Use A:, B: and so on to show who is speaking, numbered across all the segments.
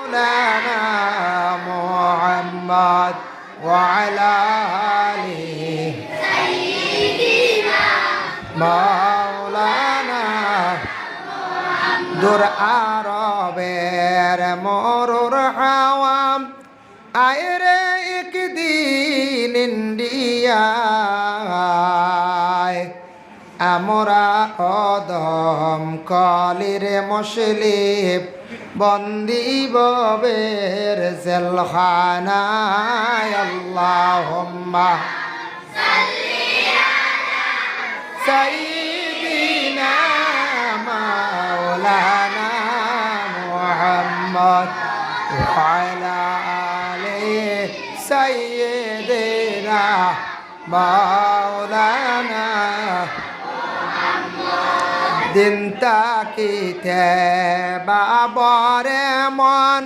A: مولانا محمد وعلى آله سيدنا مولانا দূর আরবের মরুর হাওয়াম আয়রে একদিন ইন্ডিয়ায় আমরা অদম কলির মুসলিম বন্দি ববের জেলখানায় আল্লাহুম্মা সাল্লি আলা সাইয়্যিদিনা মাওলানা মুহাম্মদ ওয়া আলা আলি সাইয়্যিদিনা মাওলানা দিন তাকিতে বাবরে মন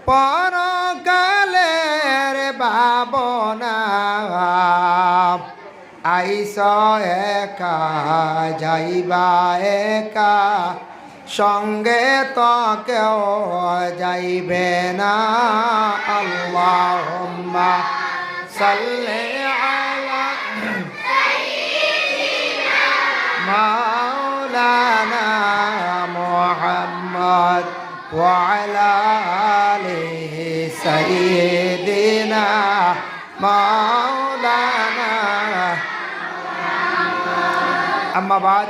A: পরকালের ভাবনা আইস একা যাইবা একা সঙ্গে তো কেউ যাইবে না আল্লাহুম্মা সাল্লি আলা সাইয়্যিদিনা مولانا محمد وعلى آله سيدنا مولانا أما بعد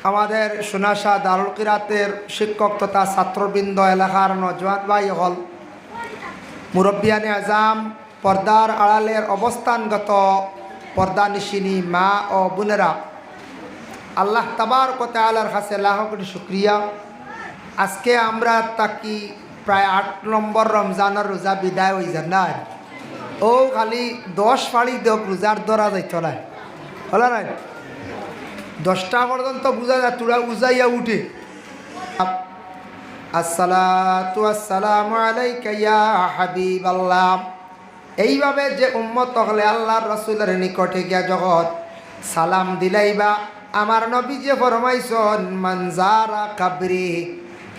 A: আমাদের সুনাশা দারুল কিরাতের শিক্ষক তথা ছাত্রবৃন্দ এলাকার নজওয়ান ভাই হল মুরব্বিয়ানে আজম পর্দার আড়ালের অবস্থানগত পর্দানিশিনী মা ও বোনেরা আল্লাহ তাবারক ওয়া তাআলার কাছে লাখ কোটি শুকরিয়া। আজকে আমরা তাকি প্রায় ৮ নম্বর রমজানের রোজা বিদায় হয়ে যান না ও খালি 10 ফাড়ি দেখ রোজার ধরা যাইত না হলো না 10টা পর্যন্ত বুঝা যায় তোরা উজাইয়া উঠে আসসালাতু আসসালামু আলাইকা ইয়া হাবিবাল্লাহ। এইভাবে যে উম্মত হলে আল্লাহর রসুলের নিকটে গিয়া জগৎ সালাম দিলাইবা আমার নবী যে ফরমাইছন মানজারা কাবরি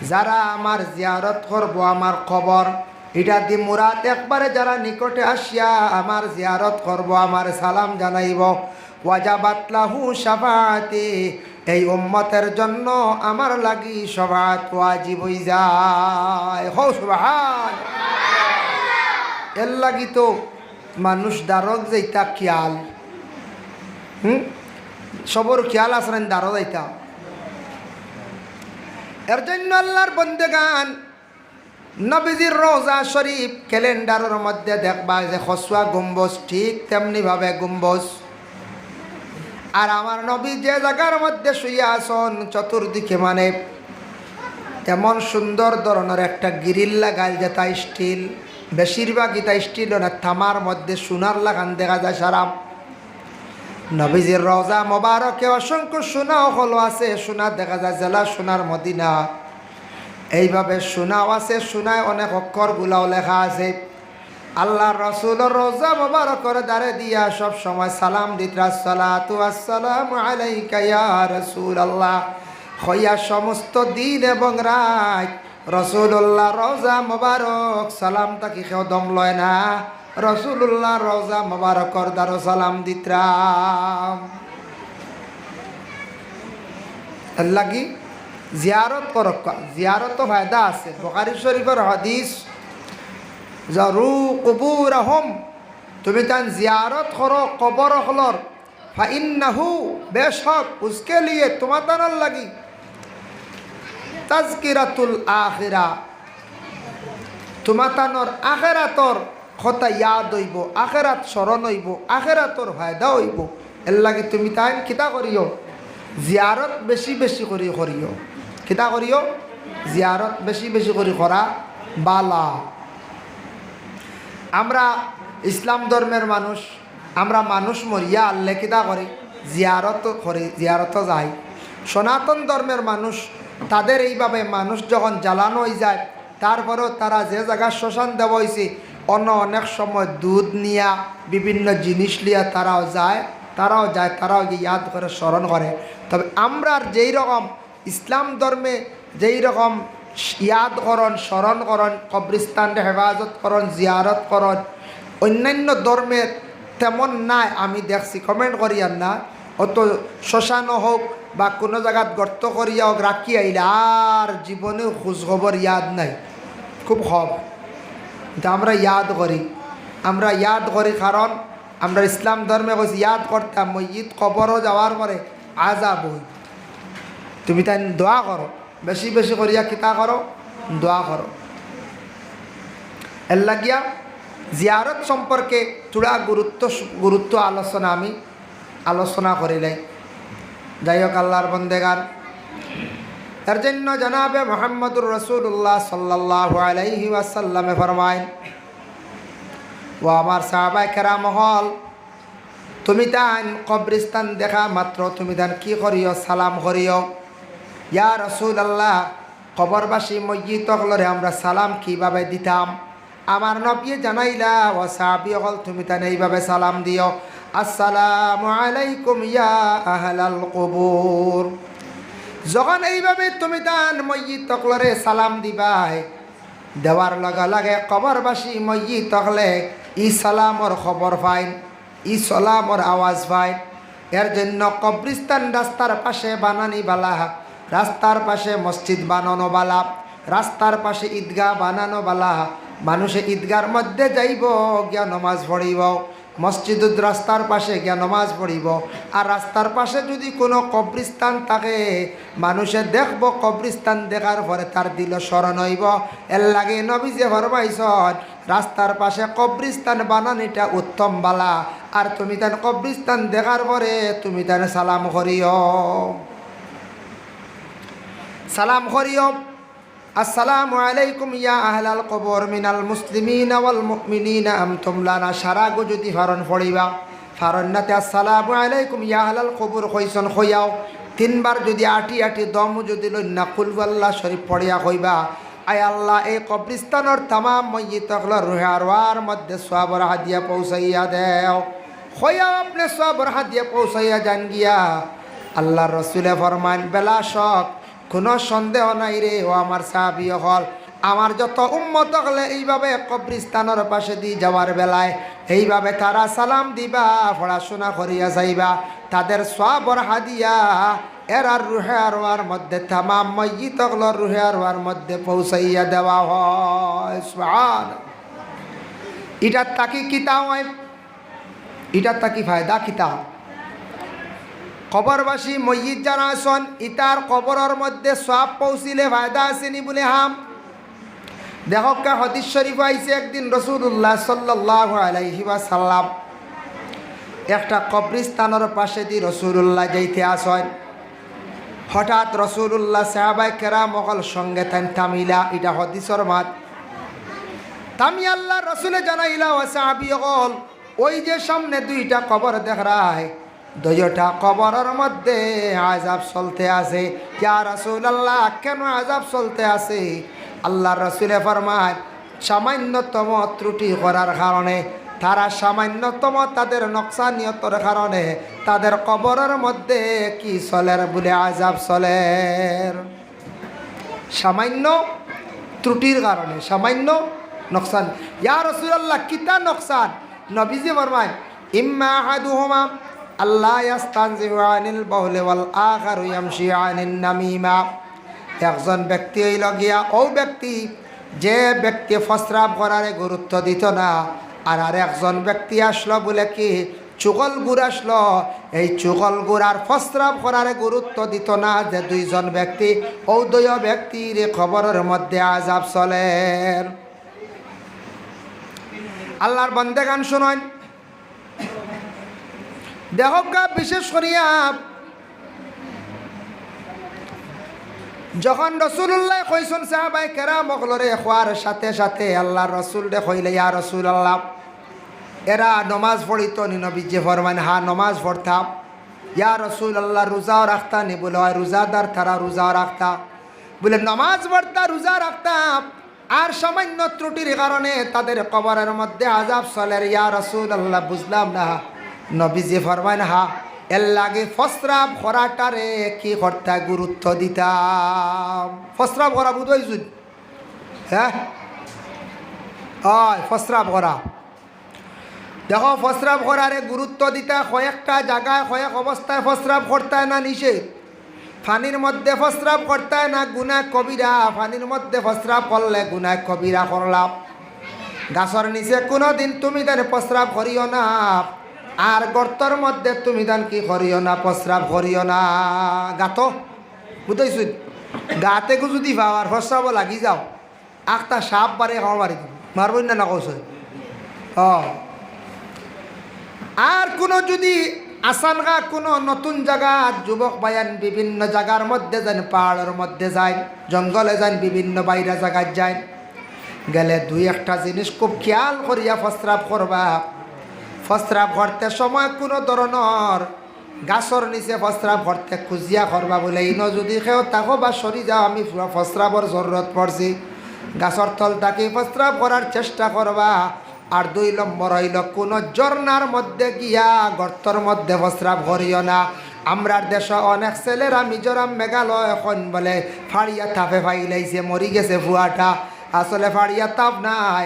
A: যারা আমার জিয়ারত করবো আমার খবর এটা দি মুরাদ একবারে যারা নিকটে আসিয়া আমার জিয়ারত করব আমার সালাম জানাইব ওয়াজাবাত লাহু শাফাআতি এই উম্মতের জন্য আমার লাগি শাফাআত ওয়াজিব হই যায় হো সুবহান। এর লাগি তো মানুষ দারক যাইতা খেয়াল সবর খেয়াল আসরেন দারো যাইতা এর জন্য আল্লাহর বন্দেগান নবীজির রওজা শরীফ ক্যালেন্ডারের মধ্যে দেখবা যে খসুয়া গম্বুজ ঠিক তেমনিভাবে গম্বুজ আর আমার নবী যে জায়গার মধ্যে শুয়ে আসন চতুর্দিকে মানে এমন সুন্দর ধরনের একটা গ্রিল লাগাল যেটা স্টিল বেশিরভাগই তা স্টিল না থামার মধ্যে সোনার লাগান দেখা যায় সারা নবীজির রওজা মোবারকে অসংখ্য সোনাও হলো আছে সোনা দেখা যায় জেলা সোনার মদিনা এইভাবে সোনাও আছে সোনায় অনেক অক্ষরগুলাও লেখা আছে আল্লাহর রাসূলের রওজা মোবারকের দ্বারে দিয়া সব সময় সালাম দিত আসসালাতু আসসালামু আলাইকা ইয়া রাসূলুল্লাহ খয়া সমস্ত দিন এবং রাত রাসূলুল্লাহ রওজা মোবারক সালাম তাকি কেউ দম লয় না রাসূলুল্লাহ রওজা মোবারকের দ্বারা সালাম দিতরাম আল্লাহ কি জিয়ারত করক জিয়ারত ফায়দা আছে বুখারী শরীফের হাদিস জারু কুবুরহুম তুমি তান জিয়ারত করো কবর হলর ফাইন্নাহু বেশক উসকে লিয়ে তোমার লাগি তাজকিরাতুল আখিরা তোমার আখিরাতর কথা ইয়াদ হইব আখিরাত স্মরণ হইব আখিরাতর ফায়দা হইব এর লাগি তুমি তাই কিতা করিও জিয়ারত বেশি বেশি করি করিও কিতা করিও জিয়ারত বেশি বেশি করি করা বালা। আমরা ইসলাম ধর্মের মানুষ আমরা মানুষ মরিয়া আল্লে কিতা করি জিয়ারত করি জিয়ারত যাই। সনাতন ধর্মের মানুষ তাদের এইভাবে মানুষ যখন জ্বালানো হয়ে যায় তারপরেও তারা যে জায়গায় শ্মশান দেওয়া হয়েছে অনেক সময় দুধ নিয়া বিভিন্ন জিনিস নিয়ে তারাও যায় তারাও গিয়ে ইয়াদ করে স্মরণ করে। তবে আমরা যেই রকম ইসলাম ধর্মে যেই রকম ইয়াদ করন, স্মরণ করন, কবরিস্তান হেফাজত করন, জিয়ারত করন। অন্যান্য ধর্মের তেমন নাই, আমি দেখছি, কমেন্ট করিয়ান না, অত শ্মশানও হোক বা কোনো জায়গাত গর্ত করিয়া হোক রাখি আইলে আর জীবনেও খোঁজখবর ইয়াদ নাই, খুব কম। কিন্তু আমরা ইয়াদ করি, আমরা ইয়াদ করি কারণ আমরা ইসলাম ধর্মে কইছি ইয়াদ করতাম মসজিদ কবরও যাওয়ার পরে আজাব হই। তুমি তাই দোয়া করো, বেশি বেশি করিয়া কিতা করো, দোয়া করো। এর লাগিয়া জিয়ারত সম্পর্কে চূড়া গুরুত্ব আলোচনা আমি আলোচনা করিলাই। যাই হোক, আল্লাহর বন্দেগান, এর জন্য জনাবে মুহাম্মদুর রাসূলুল্লাহ সাল্লাল্লাহু আলাইহি ওয়াসাল্লামে ফরমায়, ও আমার সাহাবায়ে কেরাম হল, তুমি তান কবরিস্তান দেখা মাত্র তুমি তান কি করিও, সালাম করিও। ইয়া রাসূলুল্লাহ, কবরবাসী মসজিদ হলরে আমরা সালাম কিভাবে দিতাম? আমার নবী জানাইলা, ও সাহাবী হল তুমি তান এইভাবে সালাম দিও, আসসালামু আলাইকুম ইয়া আহলাল কুবুর। যখন এইভাবে তুমি তান মসজিদ তকলরে সালাম দিবাই, দেওয়ার লগে লগে কবরবাসী মসজিদ তকলে ই সালামর খবর পাইন, ই সালামর আওয়াজ পাইন। এর জন্য কবরিস্তান রাস্তার পাশে বানানি বালা, রাস্তার পাশে মসজিদ বানানো বালা, রাস্তার পাশে ঈদগাহ বানানো বালা। মানুষে ঈদগার মধ্যে যাইব, গিয়া নমাজ পড়িব, মসজিদ রাস্তার পাশে গিয়া নমাজ পড়িব। আর রাস্তার পাশে যদি কোনো কবরিস্তান থাকে, মানুষে দেখব, কবরিস্তান দেখার পরে তার দিল স্মরণ হইব। এর লাগে নবী যে ফরমাইছেন, রাস্তার পাশে কবরিস্তান বানানিটা উত্তম বালা। আর তুমি তার কবরিস্তান দেখার পরে তুমি তার সালাম করিও, সালাম করিও, আসসালামু আলাইকুম ইয়া আহলাল কবর মিনাল মুসলিমিনা ওয়াল মুমিনিনা আমতুম লানা। সারাগো যদি ফারণ পড়িবা, ফারণনাতে আসসালামু আলাইকুম ইয়া আহলাল কবর কইসন কইয়াও। তিনবার যদি আটি আটি দম যদি লইনা কুল আল্লাহ শরীফ পড়িয়া কইবা, আয় আল্লাহ এই কবরিস্তানের তামাম ময়্যিতগুলোর রুহে আরওয়ার মধ্যে সওয়াবর হাদিয়া পৌঁছাইয়া দেও। কইয়াও আপনি সওয়াবর হাদিয়া পৌঁছাইয়া যান গিয়া। আল্লাহর রাসূলে ফরমান, বেলা শক, কোনো সন্দেহ নাই রে ও আমার সাহাবী হল, আমার যত উম্মত হলে এইভাবে কবরিস্তানের পাশে দিয়ে যাওয়ার বেলায় এইভাবে তারা সালাম দিবা, পড়াশোনা করিয়া যাইবা, তাদের সওয়াবর হাদিয়া এরার রুহে আরওয়ার মধ্যে তামাম ময়্যিতগুলোর রুহে আরওয়ার মধ্যে পৌঁছাইয়া দেওয়া হয়। সুবহানাল্লাহ। এটার তাকি কিতা হয়, এটার তাকি ফায়দা কিতা? কবরবাসী মসজিদ যারা আছেন, ইতার কবরের মধ্যে সওয়াব পৌঁছিলে ফায়দা আসেনি বলে হাম। দেখো কা হাদিস শরীফ আইছে, একদিন রাসূলুল্লাহ সাল্লাল্লাহু আলাইহি ওয়াসাল্লাম একটা কবরস্থানের পাশে দিয়ে রাসূলুল্লাহ যাইতে আসেন। হঠাৎ রাসূলুল্লাহ সাহাবায়ে কেরাম সকল সঙ্গে থামিলা, এটা হাদিসের মাত। তামি আল্লাহ রাসূলে জানাইলা, ও সাহাবী সকল, ওই যে সামনে দুইটা কবর দেখায়, দুইটা কবরের মধ্যে আযাব চলতে আছে। ইয়া রাসূলুল্লাহ, কেন আযাব চলতে আছে? আল্লাহর রাসূলে ফরমায়, সামান্যতম ত্রুটি করার কারণে, তারা সামান্যতম তাদের নকশানিয়তের কারণে তাদের কবরের মধ্যে কি চলের বলে আযাব চলের। সামান্য ত্রুটির কারণে, সামান্য নকশান। ইয়া রাসূলুল্লাহ, কিতা নকশান? নবীজি ফরমায়, ইম্মা আহাদুহুমা আল্লাহ ইয়াস্তানজিহু আনিল বাউলি ওয়াল আখারু ইয়ামশি আনিন নামিমা। একজন ব্যক্তি হইল গিয়া ও ব্যক্তি যে ব্যক্তি প্রস্রাব করারে গুরুত্ব দিত না, আর একজন ব্যক্তি আসলো বলে কি চুগল গুড় আসলো, এই চুগল গুড় আর প্রস্রাব করারে গুরুত্ব দিত না। যে দুইজন ব্যক্তি, ও দুই ব্যক্তির খবরের মধ্যে আযাব চলে। আল্লাহর বান্দাগান শুনেন, দেখকা বিশেষ করিয়া যখন রাসূলুল্লাহ কইছেন সাহাবায়ে কেরাম সকলরে খোয়ার সাথে সাথে আল্লাহর রাসূল দে কইলে, ইয়া রাসূলুল্লাহ, এরা নমাজ পড়িত নি? নবীজি ফরমান, হ্যাঁ নমাজ পড়তাম। ইয়া রাসূলুল্লাহ, রোজাও রাখতা নি? বলে হয় রোজাদার তারা রোজাও রাখতা। বলে নমাজ পড়তা, রোজা রাখতাম, আর সামান্য ত্রুটির কারণে তাদের কবরের মধ্যে আযাব চলে। ইয়া রাসূলুল্লাহ, বুঝলাম না। নবীজি ফরমান, হ্যাঁ এর লাগে ফস্রাব করাটারে কি করতে গুরুত্ব দিতাম। ফস্রাব করা বুঝাইছুন? হ্যাঁ, হয় ফস্রাব করা। দেখো ফস্রাব করারে গুরুত্ব দিতে কয়েকটা জায়গায় কয়েক অবস্থায় ফস্রাব করতে না নিষেধ। পানির মধ্যে ফস্রাব করতে না গুনাহ কবিরা, পানির মধ্যে ফস্রাব করলে গুনাহ কবিরা করলাম। গাছর নিচে কোনো দিন তুমি তার প্রস্রাব করিও না, আর গর্তর মধ্যে তুমি তান কি করিও না, প্রস্রাব করিও না। গাত বুঝতেছ? গাতে যদি পাওয়ার প্রস্রাব লাগি যাও, একটা সাপ বারে খাওয়া মারি দিব, মারবই না কৌশ। আর কোনো যদি আসানগা কোনো নতুন জায়গা যুবক বায়ান বিভিন্ন জায়গার মধ্যে যান, পাহাড়ের মধ্যে যায়, জঙ্গলে যান, বিভিন্ন বাইরে জায়গায় যায়, গেলে দুই একটা জিনিস খুব খেয়াল করিয়া প্রস্রাব করবা। প্রস্রাব করতে সময় কোনো ধরনের গাছর নিচে প্রস্রাব করতে খুঁজিয়া করবা বলে ইন যদি কেউ তাকো বা সরি যাও, আমি প্রস্রাবর জরুরত পড়ছি, গাছর তল তাকে প্রস্রাব করার চেষ্টা করবা। আর 2 নম্বর হইল কোনো ঝর্নার মধ্যে গিয়া গর্তর মধ্যে প্রস্রাব করিও না। আমরার দেশে অনেক ছেলেরা মিজোরাম মেঘালয় এখন বলে ফাড়িয়া তাপে ফাইলাইছে, মরি গেছে ফুয়াটা। আসলে ফাড়িয়া তাপ নাই,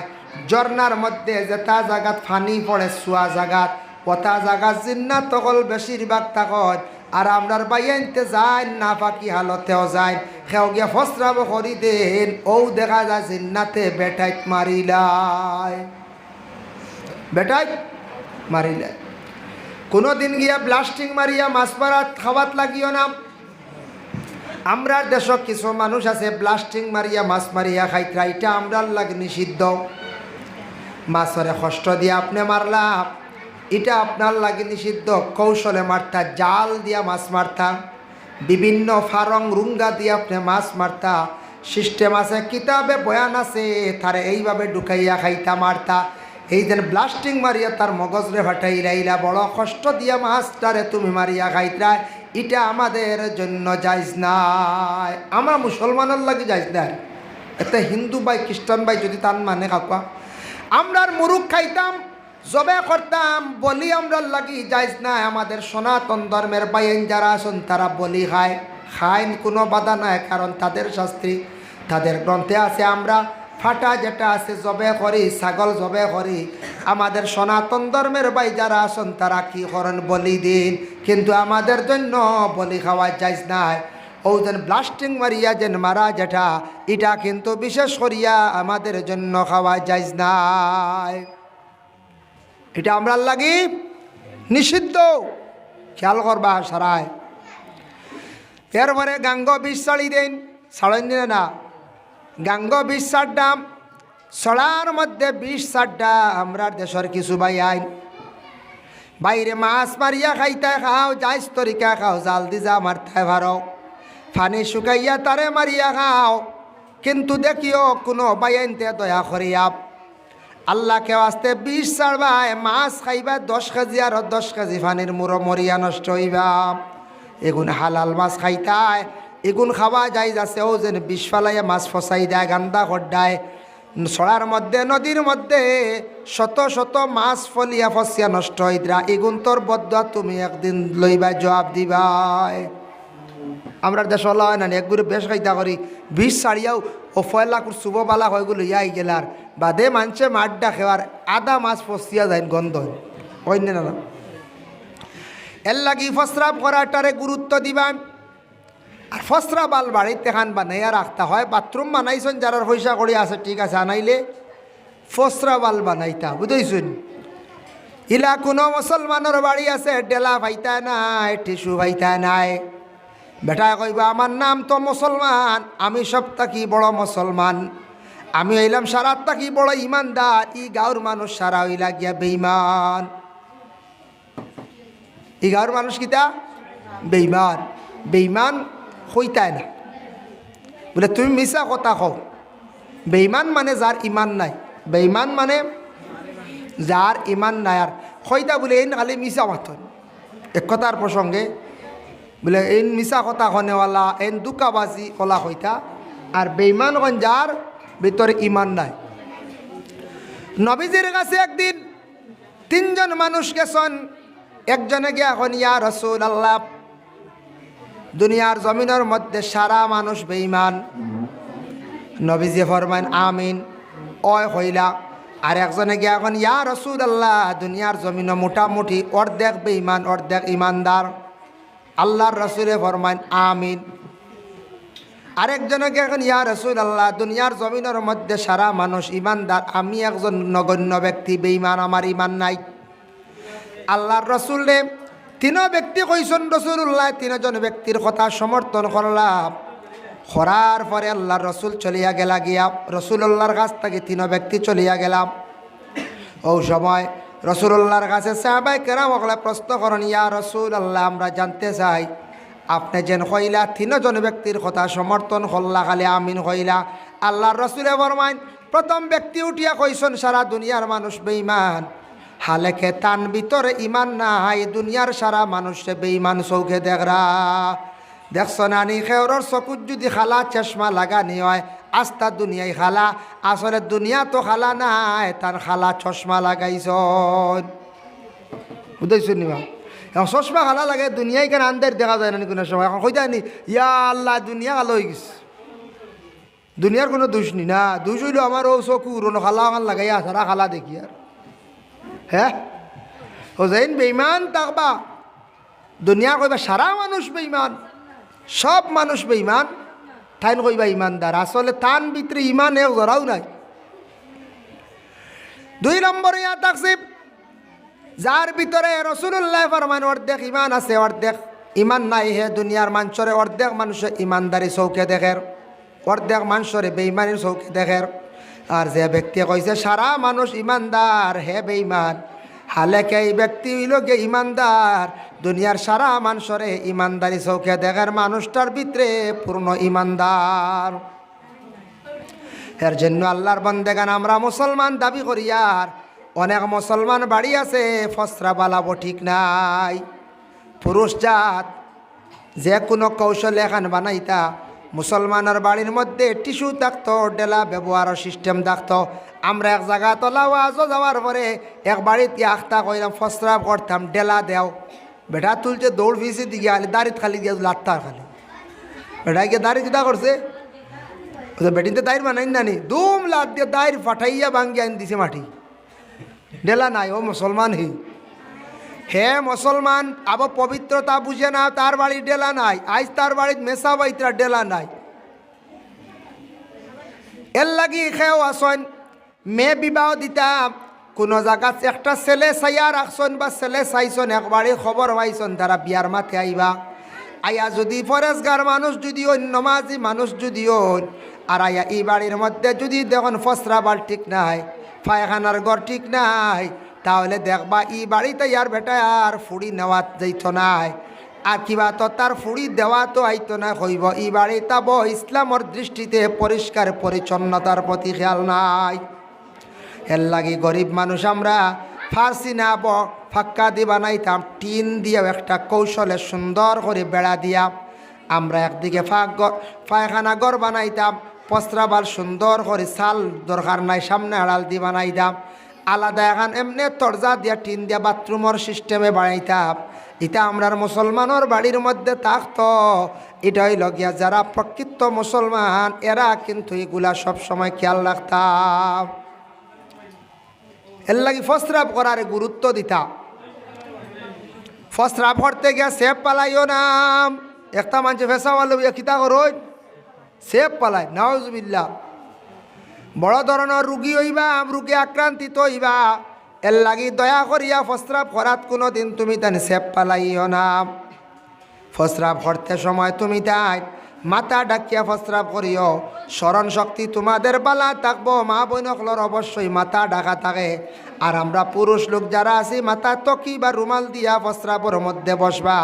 A: ঝর্নার মধ্যে যেটা জায়গাত ফানি পড়ে শোয়া জায়গাত, ওটা জায়গা জিন্নাত তকল বেশিরভাগ থাকত। আর আমরার বাইয়াইনতে যায় না পাকি হালতেও যায়, সেও গিয়া ফস্রাব করি দেন, ও দেখা যায় জিন্নাতে বেটাইত মারিলায়, বেটাইত মারিলায়। কোনো দিন গিয়া ব্লাস্টিং মারিয়া মাছ মারাত খাওয়াত লাগিও না। আমরার দেশ কিছু মানুষ আছে ব্লাস্টিং মারিয়া মাছ মারিয়া খাইতরা, এটা আমরার লাগে নিষিদ্ধ। মাছরে কষ্ট দিয়ে আপনি মারলা, এটা আপনার লাগে নিষিদ্ধ। কৌশলে মারতা, জাল দিয়া মাছ মারতা, বিভিন্ন ফারং রুঙ্গা দিয়ে আপনি মাছ মারতা, সিস্টেম আছে, কিতাবে বয়ান আছে, তারে এইভাবে ঢুকাইয়া খাইতা মারতা। এই যেন ব্লাস্টিং মারিয়া তার মগজরে ফাটাইলাইলা, বড় কষ্ট দিয়া মাছটারে তুমি মারিয়া খাইতরা, এটা আমাদের জন্য জায়েজ নাই। আমরা মুসলমানের লাগে জায়েজ নাই, এতে হিন্দু ভাই খ্রিস্টান ভাই যদি তার মানে কাকা আমরার মুরুখ খাইতাম, জবে করতাম, বলি আমরার লাগি জায়েজ নাই। আমাদের সনাতন ধর্মের বাইন যারা আছেন তারা বলি খায়, খাইন কোনো বাধা নাই, কারণ তাদের শাস্ত্রী তাদের গ্রন্থে আছে। আমরা ফাটা যেটা আছে জবে করি, ছাগল জবে করি। আমাদের সনাতন ধর্মের ভাই যারা আছেন তারা কি করেন, বলি দিন, কিন্তু আমাদের জন্য বলি খাওয়া জায়েজ নাই। ও যেন ব্লাস্টিং মারিয়া যেন মারা যেটা, এটা কিন্তু বিশেষ করিয়া আমাদের জন্য খাওয়া জায়েজ নাই, এটা আমরা লাগি নিষিদ্ধ, খেয়াল করবা সারায়। এরপরে গাঙ্গ বিষ ছাড়ি দেন, ছাড়েন না, গাঙ্গ বিষ ছাড়ডাম, ছড়ার মধ্যে বিষ ছাড়ডা। আমরা দেশের কিছু ভাই আইন বাইরে মাছ মারিয়া খাইতে খাও, জায়েজ তরিকা খাও, জাল দি যা মারতে পারো, ফানি শুকাইয়া তারে মারিয়া খাও, কিন্তু দেখিও কোনো বাইনতে দয়া করিয়া আল্লাহকে আসতে বিষ ছাড়বা। মাছ খাইবা 10 কেজি আর 10 কেজি ফানির মুড়ো মরিয়া নষ্ট হইবা। এগুন হালাল মাছ খাইতায়, এগুন খাওয়া যাই যাচ্ছে। ও যেন বিষ ফালাইয়া মাছ ফসাই দেয়, গান্দা খড্ডায়, ছড়ার মধ্যে নদীর মধ্যে শত শত মাছ ফলিয়া ফসিয়া নষ্ট হইতরা। এগুন তোর বদয়া তুমি একদিন লইবা, জবাব দিবাই। আমরা দেশ হয় না, একগুলো বেশ খাইতা করি বিষ ছাড়িয়াও ও ফয়লা শুভ বালা হয়গুলো ইয়াই গেলার বাদে মানছে মাঠটা খেওয়ার আদা মাছ ফসিয়া যায়, গন্ধ হয় না না। এর লাগি ফস্রাব করাটারে গুরুত্ব দিবা। আর ফসরা বাল বাড়িতে খান বানাইয়া রাখতে হয়। বাথরুম বানাইছেন যারা পয়সা করে আছে ঠিক আছে, আনাইলে ফসরা বাল বানাইতা, বুঝেছেন? ইলা কোনো মুসলমানের বাড়ি আছে, ডেলা ভাইতা নাই, টিসু ভাইতা নাই, বেটা কইবা আমার নাম তো মুসলমান, আমি সব থাকি বড় মুসলমান, আমি হইলাম সারাত থাকি বড় ইমানদার। ই গাঁর মানুষ সারা হইলা গিয়া বেঈমান। ই গাঁর মানুষ কিতা বেঈমান, বেঈমান হইতায় না বলে তুমি মিছা কথা কও। বেঈমান মানে যার ইমান নাই, বেঈমান মানে যার ইমান নাই। আর হইতা বলে এই খালি মিছা মাথন এক কথার প্রসঙ্গে বলে এই মিছা কথা কনেওয়ালা, এন দুকাবাজি কলা হইতা। আর বেঈমান কন যার ভিতরে ইমান নাই। নবীজির কাছে একদিন 3 জন মানুষ গেছেন একজনে গিয়া এখন ইয়া রাসূলুল্লাহ, দুনিয়ার জমিনের মধ্যে সারা মানুষ বেঈমান। নবীজি ফরমান আমিন, অয় হইলা। আর একজনে গিয়া এখন ইয়া রাসূলুল্লাহ, দুনিয়ার জমিনে মোটামুটি অর্ধেক বেঈমান অর্ধেক ইমানদার। আল্লাহর রাসূলে ফরমান আমিন। আরেকজনে গিয়া এখন ইয়া রাসূলুল্লাহ, দুনিয়ার জমিনের মধ্যে সারা মানুষ ইমানদার, আমি একজন নগণ্য ব্যক্তি বেঈমান, আমার ইমান নাই। আল্লাহর রাসূলে তিনো ব্যক্তি কইছেন রাসূলুল্লাহ, তিনজন ব্যক্তির কথা সমর্থন করলাম। করার পরে আল্লাহর রাসূল চলিয়া গেলা, গিয়া রাসূলুল্লাহর কাছ থেকে তিনো ব্যক্তি চলিয়া গেলাম। ও সময় রাসূলুল্লাহর কাছে সাহাবায়ে কেরাম ওগুলা প্রশ্ন করেন, ইয়া রাসূলুল্লাহ, আমরা জানতে চাই আপনি যেন কইলা তিনজন ব্যক্তির কথা সমর্থন করলা, খালি আমিন কইলা। আল্লাহর রাসূলে ফরমাইন, প্রথম ব্যক্তি উঠিয়া কইছেন সারা দুনিয়ার মানুষ বেঈমান, হালেকে তান ভিতরে ইমান নাই, দুনিয়ার সারা মানুষে বেঈমান চৌখে দেখরা। দেখছ নানি খেওরর চকুত যদি খালা চশমা লাগানি হয়, আস্তা দুনিয়ায় খালা, আসলে দুনিয়া তো খালা নাই, তার খালা চশমা লাগাইছ। বুঝাইছ নিবা, এখন চশমা খালা লাগে, দুনিয়ায় কেন আন্দার দেখা যায় না কোনো সময়। এখন কইতা নি ইয়া আল্লাহ, দুনিয়া খালো হয়ে গেছে। দুনিয়ার কোনো দোষ নি না, দোষ হইল আমার ও চকু উড়নো খালা আমার লাগাইয়া সারা খালা দেখি আর। হ্যাঁ ও যাইন বেঈমান থাকবা, দুনিয়া কইবা সারা মানুষ বেঈমান, সব মানুষ বেঈমান, তাইন কইবা ইমানদার, আসলে তান ভিতরে ইমান এক জরাও নাই। দুই নম্বরে ইয়া থাকছে যার ভিতরে রাসূলুল্লাহ ফরমান অর্ধেক ইমান আছে অর্ধেক ইমান নাই, হে দুনিয়ার মানুষরে অর্ধেক মানুষে ইমানদারি চৌকে দেখের, অর্ধেক মানুষরে বেঈমানির চৌকে দেখের। আর যে ব্যক্তি কইছে সারা মানুষ ইমানদার, হে বেঈমান, হালেকে এই ব্যক্তি হইল গে ইমানদার, দুনিয়ার সারা মানুষরে ইমানদারি চৌকে দেখার, মানুষটার ভিতরে পূর্ণ ইমানদার। এর জন্য আল্লাহর বন্দেগান আমরা মুসলমান দাবি করি, আর অনেক মুসলমান বাড়ি আছে ফসরা বালাবো ঠিক নাই। পুরুষ জাত যে কোনো কৌশল এখান বানাইতা, মুসলমানের বাড়ির মধ্যে টিস্যু থাকতো, ডেলা ব্যবহারের সিস্টেম থাকতো। আমরা এক জায়গা তোলা ওয়াজও যাওয়ার পরে এক বাড়িতে আখতা কইলাম ফসরাব করতাম, ডেলা দেও। বেটা তুলছে দৌড় ফিসে দিকে আলি দাড়িত খালি দিয়ে লাত্তার খালি, বেটাই গিয়ে দাড়ি কিতা করছে, বেটিতে দায়ের বানাই নানি, দুম লাত দিয়ে দায়ের ফাটাইয়া ভাঙ্গি আইন দিছে মাটি। ডেলা নাই, ও মুসলমান হে মুসলমান, আবার পবিত্রতা বুঝে না, তার বাড়ি ডেলা নাই, আজ তার বাড়ির মেসা বাইতরা ডেলা নাই। এর লাগি খেয়েও আসন মেয়ে বিবাহ দিতাম, কোনো জায়গা একটা ছেলে চাইয়া রাখছন বা ছেলে চাইছন, একবারে খবর পাইছন তারা বিয়ার মাঠে আইবা। আয়া যদি ফরেজগার মানুষ যদি নমাজি মানুষ যদি আর আয়া এই বাড়ির মধ্যে যদি দেখুন ফসরা বাল ঠিক নাই, পায়খানার ঘর ঠিক নাই, তাহলে দেখবা ই বাড়িতে ইয়ার বেটা আর ফুড়ি নেওয়া যাইত নাই, আর কিবা তো তার ফুড়ি দেওয়া তো আইতো না, হইব ই বাড়ি তাব ইসলামর দৃষ্টিতে পরিষ্কার পরিচ্ছন্নতার প্রতি খেয়াল নাই। এর লাগি গরিব মানুষ আমরা ফার্সি না ফাক্কা দিয়ে বানাইতাম, টিন দিয়েও একটা কৌশলে সুন্দর করে বেড়া দিয়া আমরা একদিকে পায়খানা ঘর বানাইতাম, পস্ত্রাবাল সুন্দর করে চাল দরকার নাই, সামনে আড়াল দিয়ে বানাইতাম, আলাদা এখন এমনি তরজা দিয়া টিন দিয়া বাথরুমের সিস্টেমে বানাইতাম। এটা আমরার মুসলমানের বাড়ির মধ্যে থাকতো। এটা হইল গিয়া যারা প্রকৃত মুসলমান, এরা কিন্তু এগুলা সবসময় খেয়াল রাখতাম। এর লাগি ফসরাব করার গুরুত্ব দিতা। ফসরাব করতে গিয়া সেপ পালাইও নাম, একটা মানুষ ফেসাওয়াল কিতা করো সেপ পালাই, নাউজুবিল্লাহ। বড় ধরনের রুগী হইবা, রুগী আক্রান্তিত হইবা, এর লাগি দয়া করিয়া ফসরাব করাত কোনো দিন তুমি তান সেপ পালাইও না। ফসরাব করতে সময় তুমি তাই মাথা ডাকিয়া ফসরাব করিও, স্মরণ শক্তি তোমাদের পালা থাকবো। মা বইনকলর অবশ্যই মাথা ডাকা থাকে, আর আমরা পুরুষ লোক যারা আছি মাথা তকি বা রুমাল দিয়া ফসরাবর মধ্যে বসবা,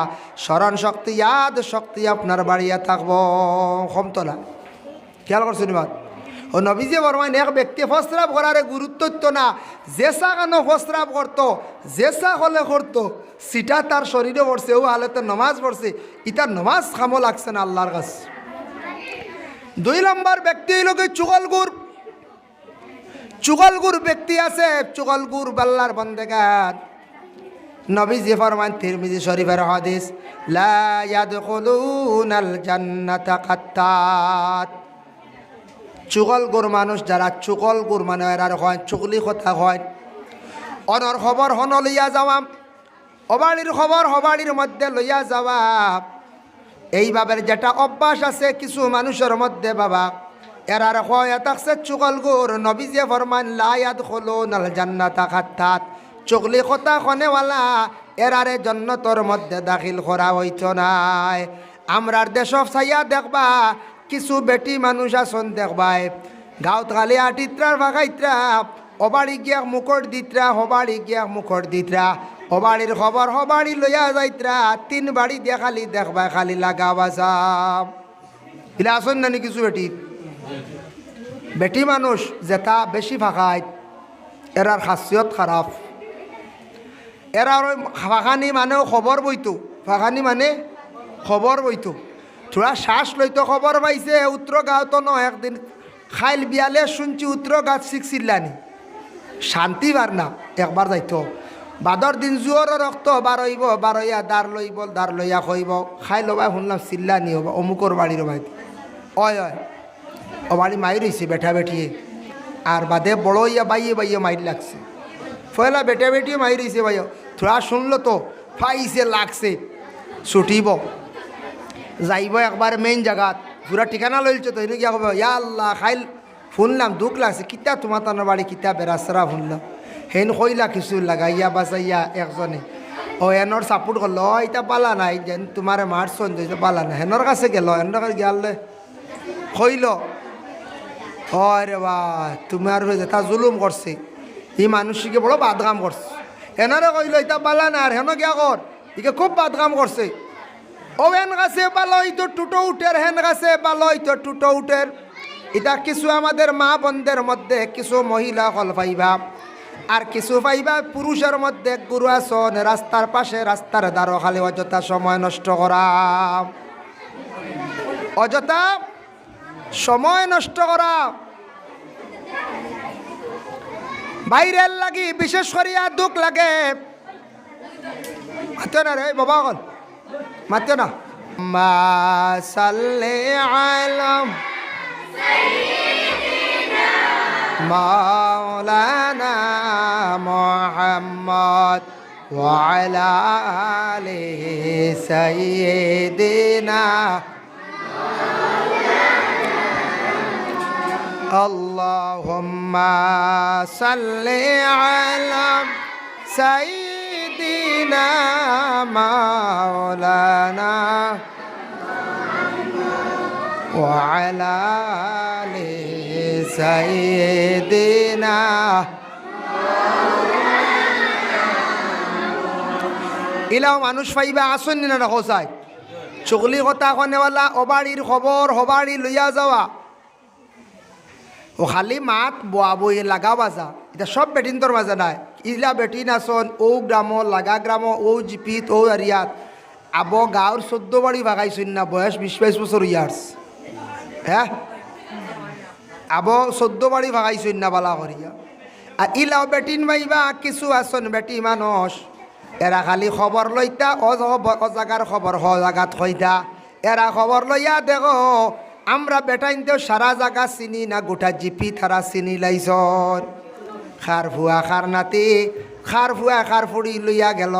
A: স্মরণ শক্তি ইয়াদ শক্তি আপনার বাড়িয়া থাকবো। কমতলা খেয়াল করছো নিবাদ ও নবীজি বরমাইন এক ব্যক্তি ফসরাব করার গুরুত্ব দিত না, জেসা কেন ফসরাব করতো, জেসা হলে করতো, সিটা তার শরীরে পড়ছে, ও হালেতে নমাজ পড়ছে, ইটার নমাজ খামো লাগছে না আল্লাহর কাছে। দুই নম্বর ব্যক্তি হইল চুগলগুর। চুগলগুর ব্যক্তি আছে, চুগলগুর বাল্লার বন্দেগান নবীজি ফরমান তিরমিজি শরীফের হাদিস, লা ইয়াদখুলুনাল জান্নাতা কাত্তাত। চুগলগুর মানুষ যারা চুগলগুর মানে এরার হয় চুগলি কথা হয়, অনর খবর হন লইয়া যাওয়া, অবাড়ির খবর হবাড়ির মধ্যে লইয়া যাওয়া, এইভাবে যেটা অভ্যাস আছে কিছু মানুষের মধ্যে বাবা, এরার হয় থাকছে চুগলগুর। নবীজি ফরমান লা ইয়াদখুলুনাল জান্নাতা কাত্তাত, চুগলি কথা খনেওয়ালা এরারে জান্নাতের মধ্যে দাখিল করা হইত নাই। আমরার দেশ চাইয়া দেখবা কিছু বেটি মানুষ আসন দেখবাই, গাঁত খালি আটিত্রার ভাগাইত্রা, অবাড়ি গিয়া মুখর দিত্রা, হবাড়ি গিয়া মুখর দিত্রা, হবাড়ির খবর হবাড়ি লইয়া যাইত্রা, 3 বাড়ি দিয়ে খালি দেখবা খালি লাগা বাজা। ইলা আসন নানি কিছু বেটি বেটি মানুষ যেটা বেশি ভাগায় এরার খাসিয়ত খারাপ। এরা ফাঁকানি মানেও খবর বইতো, ফাঁকানি মানে খবর বইতো, থোড়া শ্বাস লইতো খবর পাইছে উত্তর গাঁতো ন একদিন খাইল বিয়ালে শুনছি উত্তর গাছ শিখছিলানি শান্তি বার না একবার যাইতো। বাদর দিন জুয়র রক্ত বারইব, বারইয়া দাঁড় লইব, দাঁড় লইয়া খইব, খাই লবাই শুনলাম চিল্লানি হব অমুকর বাড়ির বাড়ি, অয় অয় ও বাড়ি মাই রয়েছে বেঠা বেঠিয়ে, আর বাদে বড় ইয়া বাইয়ে বাইয়ে মাইর লাগছে, ফয়লা বেটা বেটিও মাই রয়েছে ভাই, থোড়া শুনলো তো ফাইছে লাগছে, ছুটিব যাইব একবার মেইন জায়গাত, পুরা ঠিকানা লইলছে তো এনে গিয়া কব ইয়া আল্লাহ খাইল শুনলাম দুঃখ লাগছে, কিতা তোমার তানোর বাড়ি কিতা বেড়াচরা শুনলাম, হেন কইলা কিছু লাগাইয়া বাঁচাইয়া একজনে, ও এনর সাপোর্ট করলো এটা পালা নাই যেন তোমার মারছন যে পালা না, হেনর কাছে গেল, হেনর কাছে গেলে কইল হয় রে বা তোমার যেটা জুলুম করছে এই মানুষকে বড় বাদগাম করছে, এনারে কইল এটা পালা না, আর হেন গিয়া কর ইকে খুব বাদগাম করছে, ও হেন গাছে পালো তো টুটো উঠের, হেন গাছে পালো তো টুটো উঠের। এটা কিছু আমাদের মা বোনদের মধ্যে কিছু মহিলা হল পাইবা, আর কিছু পাইবা পুরুষের মধ্যে গুরু আসন রাস্তার পাশে রাস্তার দ্বারো খালি অযথা সময় নষ্ট করা, অযথা সময় নষ্ট করা। বাইরের লাগি বিশেষ করিয়া দুঃখ লাগে, মাতে না রে বাবা গল মাতে না, মা সাল্লি আলাম মাওলানা মুহাম্মদ ওয়া আলা আলিহি সাইয়্যিদিনা আল্লাহুম্মা সাল্লি আলা সাইয়্যিদিনা মাওলানা ওয়া আলা আলিহি সাইয়্যিদিনা। ইলাও মানুষ পাইবা আসন না রাখো চাই, চুগলি কথা কনেওয়ালা অবাড়ির খবর হবাড়ি লইয়া যাওয়া, ও খালি মাত বোয়া বই লাগা বাজা, এটা সব বেটিন তোর মাঝে নাই। ইলা বেটিন আসন ও গ্রাম লাগা গ্রাম ও জিপিত ও এরিয়াত আবো গাঁর 14 বাড়ি ভাগাইছেন না, বয়স 20-22 বছর ইয়ার্স, হ্যাঁ আবো 14 বাড়ি ভাগাইছেন না বালা করিয়া। আর ইলাও বেটিন মাইবা কিছু আসন বেটি মানুষ এরা খালি খবর লইতা, ও জাগার খবর হ জাগাত হইতা, এরা খবর লইয়া দেখো আমরা বেটাইনতেও সারা জায়গা চিনি না, গোটা জিপি তারা চিনি লাইছন, খার ফুয়া খার নাতি, খার ফুয়া খার ফুড়ি লইয়া গেল,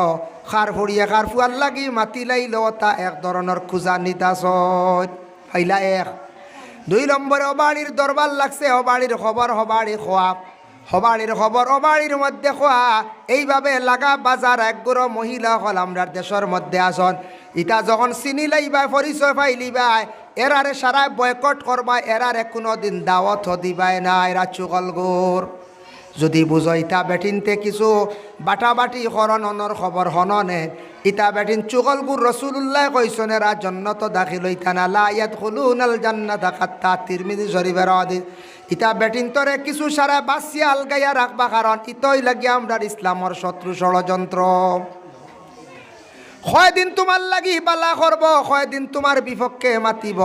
A: খার ফুড়িয়ে খার ফুয়ার লাগি মাতি লাইল, তা এক ধরনের খোঁজা নিতাছন ফাইলা। 2 নম্বরে অবাড়ির দরবার লাগছে, অবাড়ির খবর হবাড়ি খোয়া, হবাড়ির খবর অবাড়ির মধ্যে খোয়া, এইভাবে লাগা বাজার একগুড়ো মহিলা হল আমরা দেশের মধ্যে আসন। ইটা যখন চিনি লাইবা পরিচয় পাইলিবাই এরারে সারা বয়কট করবা, এরারে কোনো দিন দাওয়াত দিবাই না, এরা চুগলগোর। যদি বুঝো ইটা বেটিনতে কিছু বাটাবাটি করণর খবর হননে, ইটা বেটিন চুগলগুর রসুল্লাহ কইসন এরা জান্নাত দাখিল হইতা না, লা ইয়াদখুলুনাল জান্নাতা হাত্তা, তিরমিজি শরীফের হাদিস। ইটা বেটিন তরে কিছু সারা বাসিয়া আলগাইয়া রাখবা, কারণ ইতই লাগিয়া আমরা ইসলামর শত্রু ষড়যন্ত্র। কয়দিন তোমার লাগি বালা করব, কয়দিন তোমার বিপক্ষে মাতিব,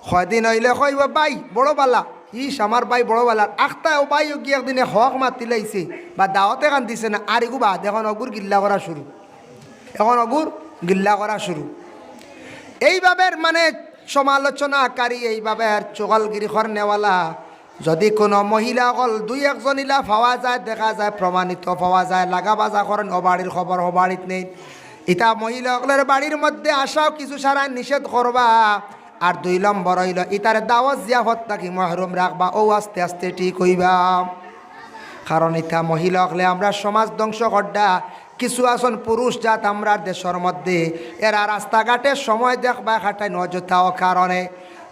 A: কয়দিন হইলে কইব বাই বড় বালা, ইস আমার বাই বড় বালার আখতাও বাই গিয়ে একদিনে হক মাতি লাইছে বা দাওয়াতে কান দিছে না, আর এগু বাদ এখন অগুর গিল্লা করা শুরু, এখন অগুর গিল্লা করা শুরু। এইভাবে মানে সমালোচনাকারী এইভাবে চোগলগিরি নেওয়ালা যদি কোনো মহিলা অকল দুই একজন ইলা পাওয়া যায়, দেখা যায় প্রমাণিত পাওয়া যায়, লাগা বাজা করেন ও বাড়ির খবর ও বাড়িত নেই, ইটা মহিলা অকলের বাড়ির মধ্যে আসাও কিছু সারা নিষেধ করবা। আর 2 নম্বর হইল ইতার দাওয়াত জিয়াফত নাকি মহরুম রাখবা, ও আস্তে আস্তে ঠিক হইবা। কারণ ইতা মহিলা হলে আমরা সমাজ ধ্বংস করডা। কিছু আসন পুরুষ জাত আমরা দেশের মধ্যে এরা রাস্তাঘাটে সময় দেখবা খাটায় অযথা কারণে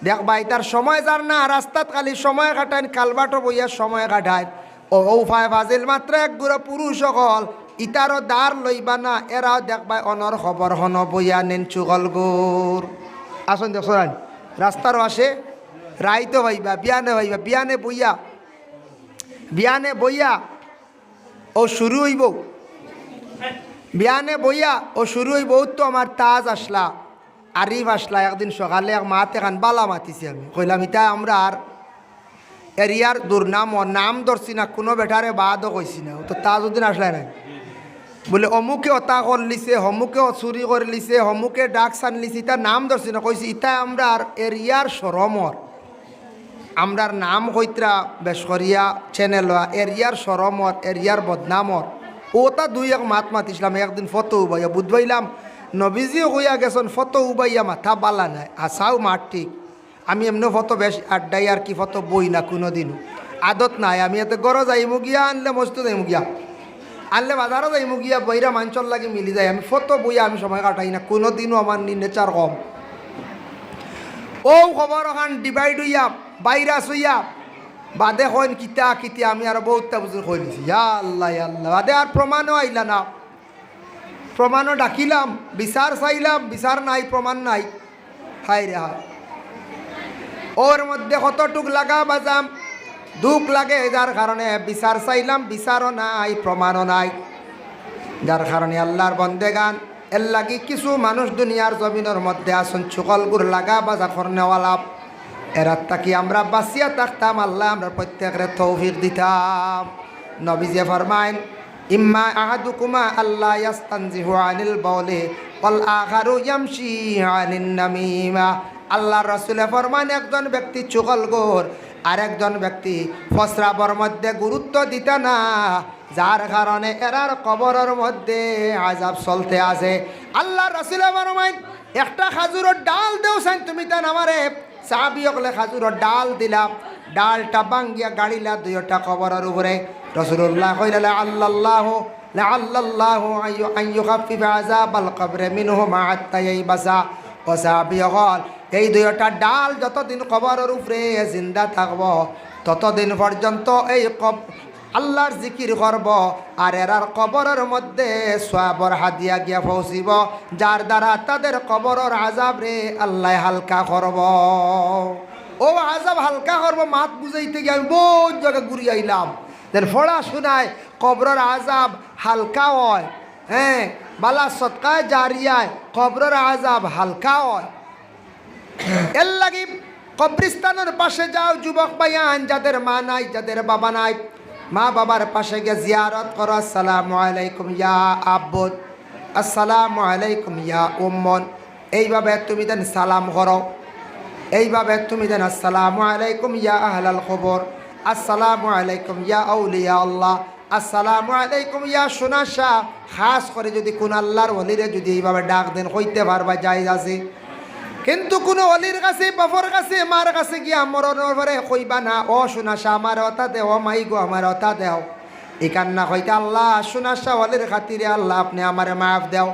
A: দেখবা ইতার সময় যার না রাস্তাত খালি সময় কাটায়, কালবাটো বইয়া সময় কাটায়। ও ফায় ফাজিল মাত্র এক গুড়ো পুরুষ সকল ইতারও দাঁড় লইবা না, এরাও দেখবা অনর খবর হন বইয়া নেন চুগলগুর। আসুন দেখছেন রাস্তার আসে রাইতো ভাইবা বিয়ানে ভাইবা বিয়ানে বইয়া ও শুরু হইব, বিয়ানে বইয়া ও শুরু হইব। তো আমার তাজ আসলা আরিফ আসলা একদিন সকালে এক মাতে খান বালা মাতিছি, আমি কইলাম ইতা আমরা আর এরিয়ার দুর্নাম ও নাম ধরছি না, কোনো বেটারে বাদও কইছি না। তো তাজউদ্দিন আসলাই নাই বলে অমুকে অতা করলিছে, হমুকে চুরি করে লিছে, হমুকে ডাক সান লিছে, ইতা নাম ধরছি না। কইছি ইতা আমরা আর এরিয়ার সরমর, আমরার নাম কইত্রা বেশকরিয়া চ্যানেল এরিয়ার সরমর, এরিয়ার বদনামর। ওটা 2 এক মাত মাতিছিলাম। একদিন ফটো উবাইয়া বুধবাইলাম নবীজিও কইয়া গেছেন ফটো উবাইয়া মাথা বালা নাই, আসাও মাঠ ঠিক। আমি এমনি ফটো বেশ আড্ডাই আর কি ফটো বই না কোনো দিনও আদত নাই। আমি এতে গড় যাইমু গিয়া, আনলে মস্ত যাইমু গিয়া, আনলে বাজারও যাইমু গিয়া, বইরা মাঞ্চল লাগে মিলি যায়। আমি ফটো বইয়া আমি সময় কাটাই না কোনো দিনও, আমার নেচার কম। ও খবর ওখান ডিভাইড হইয়া ভাইরাস হইয়া বাদে হইন কিতা কিতি আমি আর বহুতটা বুঝে কই দিছি। আল্লাহ আল্লাহ বাদে আর প্রমাণও আইলা না, প্রমাণও ডাকিলাম, বিচার চাইলাম, বিচার নাই, প্রমাণ নাই। হাই রে হাই, ওর মধ্যে কতটুক লাগা বাজাম দুঃখ লাগে, যার কারণে বিচার চাইলাম, বিচারও নাই, প্রমাণও নাই। যার কারণে আল্লাহর বন্দেগান এর লাগি কিছু মানুষ দুনিয়ার জমিনের মধ্যে আসুন চুকলগুর লাগা বাজা করনেওয়ালা, এরাত তাকি আমরা বাঁচিয়া থাকতাম। আল্লাহ আমরা প্রত্যেকের তৌফিক দিতাম। নবীজি ফরমাইন ইম্মা আহাদুকুমা আল্লাহ ইয়াস্তানজিহু আনিল বাউলি ওয়াল আখারু ইয়ামশি আনিন নামিমা। আল্লাহর রাসূলে ফরমান একজন ব্যক্তি চুগলখোর আর একজন ব্যক্তি প্রস্রাবের মধ্যে গুরুত্ব দিতে না, যার কারণে এরার কবরের মধ্যে আযাব চলতে আছে। আল্লাহর রাসূলে ফরমান একটা খাজুরের ডাল দেও সাইন তুমি তা আমারে সাহাবিয়কলে খাজুরের ডাল দিলাম, ডালটা বাঙ্গিয়া গাড়িলা 2টা কবরের উপরে। রাসূলুল্লাহ কইলা আল্লাল্লাহু লাআল্লাল্লাহু আন ইউখাফিফা আযাবাল কবরে মিনহুমা হাত্তা ইয়াইবাসা। ও সাহাবিয়কল এই 2টা ডাল যতদিন কবরের উপরে জিন্দা থাকব ততদিন পর্যন্ত এই আল্লাহর জিকির করব, আর এরার কবরের মধ্যে সওয়াবের হাদিয়া গিয়া পৌঁছিব, যার দ্বারা তাদের কবরের আযাব রে আল্লাহ হালকা করব। ও আযাব হালকা করব মাত বুঝাইতে গিয়ে আমি বহুত জায়গা ঘুরি আইলাম। দেন ফড়া শোনায় কবরের আযাব হালকা হয়, হ্যাঁ বালা সদকায় জারিয়ায় কবরের আযাব হালকা হয়। এর লাগি কবরিস্তানের পাশে যাও যুবক ভাইয়ান, যাদের মা নাই, যাদের বাবা নাই, মা বাবার পাশে গিয়ে জিয়ারত করো। আসসালামু আলাইকুম ইয়া আব্বুদ, আসসালামু আলাইকুম ইয়া উম্মন। এইভাবে তুমি দেন সালাম করো, এইভাবে তুমি দেন আসসালামু আলাইকুম ইয়া আহলাল কবর, আসসালামু আলাইকুম ইয়া আউলিয়া আল্লাহ, আসসালামু আলাইকুম ইয়া সুনাশা। খাস করে যদি কোন আল্লাহর ওলিরে যদি এইভাবে ডাক দেন হইতে পারবা, জায়েজ আছে। কিন্তু কোনো অলির কাছে, বাপর কাছে, মার কাছে গিয়া মরণের পরে কইবা না ও সুনাশা আমার অতা দেও, মাই গো আমার অতা দেও। এই কান্না কইতে আল্লাহ সুনাশা অলির খাতিরে আল্লাহ আপনি আমারে মাফ দেও,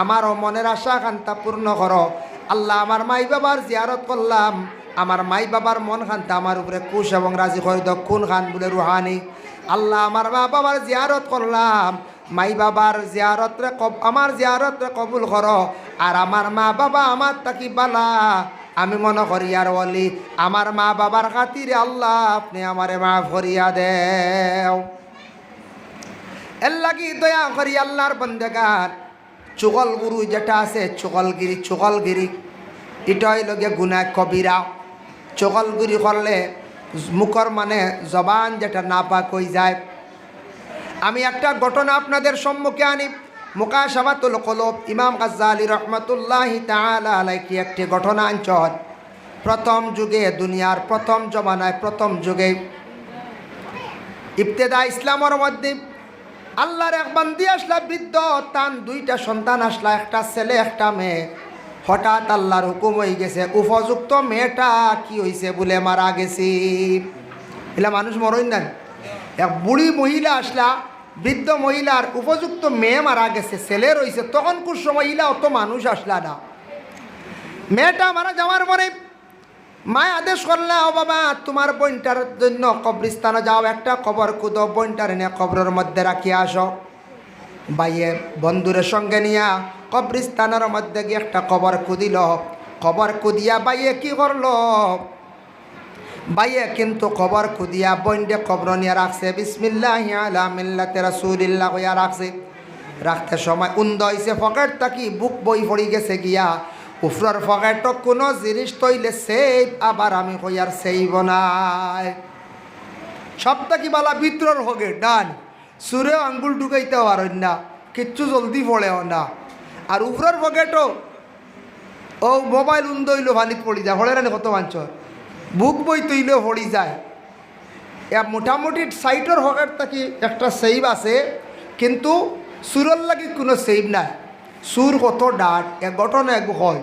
A: আমারও মনের আশা কান্তা পূর্ণ করো। আল্লাহ আমার মাই বাবার জিয়ারত করলাম, আমার মাই বাবার মন খান্তা আমার উপরে খুশ এবং রাজি করে দাও। কোন খান বলে রুহানি। আল্লাহ আমার মা বাবার জিয়ারত করলাম, মাই বাবার জিয়ারতরে আমার জিয়ারতরে কবুল করো। আর আমার মা বাবা আমার তাকি বালা, আমি মনে করি আর বলি আমার মা বাবার খাতিরে আল্লাহ আপনি আমারে মাফ করিয়া দেও। এর লাগি দয়া করি আল্লাহর বন্দেগান চুগল গুরু যেটা আছে চুগলগিরি এটা হইল গিয়ে গুনাহ কবিরা। চুগলগিরি করলে মুখর মানে জবান যেটা নাপাক হয়ে যায়। আমি একটা ঘটনা আপনাদের সম্মুখে আনি। মুকাশাফাতুল কুলুব ইমাম গাজ্জালী রহমাতুল্লাহি তাআলা আলাইহি একটি ঘটনা আনছেন। প্রথম যুগে, দুনিয়ার প্রথম জমানায়, প্রথম যুগে ইবতেদা ইসলামের মধ্যে আল্লাহর এক বান্দি আসলা, বৃদ্ধ, তান দুইটা সন্তান আসলা, একটা ছেলে একটা মেয়ে। হঠাৎ আল্লাহর হুকুম হয়ে গেছে, উপযুক্ত মেয়েটা কি হয়েছে বলে মারা গেছি। এলা মানুষ মরই না। এক বুড়ি মহিলা আসলা, বৃদ্ধ মহিলার উপযুক্ত মেয়ে মারা গেছে, ছেলে রয়েছে। তখন কোন সময় ইলা অত মানুষ আসলা না। মেয়েটা মারা যাওয়ার পরে মায় আদেশ করলা, ও বাবা তোমার বোনটার জন্য কবরস্থানে যাও, একটা কবর খুদো, বোনটার এনে কবরের মধ্যে রাখিয়া আসো। বাইয়ে বন্ধুরের সঙ্গে নিয়া কবরস্থানের মধ্যে গিয়ে একটা কবর খুদিল। কবর খুদিয়া বাইয়ে কি করলো, বাইয়ে কিন্তু কবর খুদিয়া বইন্ডে কবর নিয়ে রাখছে, বিসমিল্লাহি আলা মিল্লাতি রাসূলিল্লাহ কইয়া রাখছে। রাখতে সময় উন্দ হইছে, পকেট থাকি বুক বই পড়ি গেছে গিয়া উফরার পকেট কোনো জিনিস তৈলে সেই আবার আমি কইয়ার সেইব নাই। সবটা কি বালা ভিতরের হগে ডান সুরে আঙ্গুল ঢুকাইতে পারেন না, কিচ্ছু জলদি পড়েও না। আর উফরার পকেটও ও মোবাইল উন্দ হইলেও পানিত পড়ি যায়, হলে রানি কত মাঞ্চ বুক বই তৈলেও পড়ি যায়। মোটামুটি সাইটের পকেট থাকি একটা সেভ আছে, কিন্তু সুরের লাগি কোনো সেভ নাই। সুর কত ডাট। এক ঘটনা এক হয়